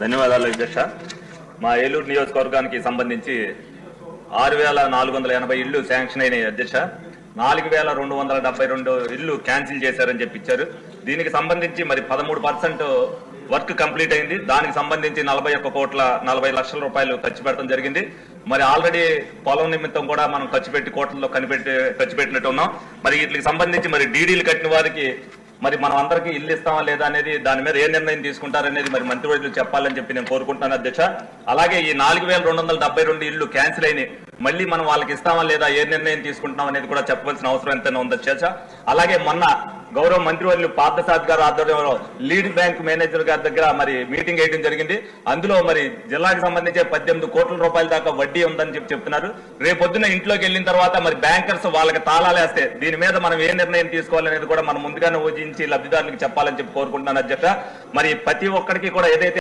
ధన్యవాదాలు అధ్యక్ష. మా ఏలూరు నియోజకవర్గానికి సంబంధించి 6,480 ఇళ్లు శాంక్షన్ అయినాయి అధ్యక్ష. 4,272 ఇళ్లు క్యాన్సిల్ చేశారని చెప్పిచ్చారు. దీనికి సంబంధించి మరి 13% వర్క్ కంప్లీట్ అయింది. దానికి సంబంధించి 41,40 లక్షల రూపాయలు ఖర్చు పెట్టడం జరిగింది. మరి ఆల్రెడీ పొలం నిమిత్తం కూడా మనం కోట్లలో ఖర్చు పెట్టినట్టు ఉన్నాం. మరి వీటికి సంబంధించి మరి డీడీలు కట్టిన వారికి మరి మనం అందరికీ ఇల్లు ఇస్తామా లేదా అనేది దాని మీద ఏ నిర్ణయం తీసుకుంటారనేది మరి మంత్రివర్యులు చెప్పాలని చెప్పి నేను కోరుకుంటున్నాను అధ్యక్ష. అలాగే ఈ 4,272 ఇళ్లు క్యాన్సిల్ అయినాయి, మళ్ళీ మనం వాళ్ళకి ఇస్తామా లేదా ఏ నిర్ణయం తీసుకుంటున్నాం అనేది కూడా చెప్పవలసిన అవసరం ఎంతైనా ఉంది అధ్యక్ష. అలాగే మొన్న గౌరవ మంత్రివర్యులు పార్థసారథి గారు ఆధ్వర్యంలో లీడ్ బ్యాంక్ మేనేజర్ గారి దగ్గర మరి మీటింగ్ వేయడం జరిగింది. అందులో మరి జిల్లాకు సంబంధించి 18 కోట్ల రూపాయల దాకా వడ్డీ ఉందని చెప్తున్నారు. రేపొద్దున ఇంట్లోకి వెళ్ళిన తర్వాత మరి బ్యాంకర్స్ వాళ్ళకి తాళాలేస్తే దీని మీద మనం ఏ నిర్ణయం తీసుకోవాలనేది కూడా మనం ముందుగానే ఊహించి లబ్ధిదారులకు చెప్పాలని చెప్పి కోరుకుంటున్నాను అధ్యక్ష. మరి ప్రతి ఒక్కరికి కూడా ఏదైతే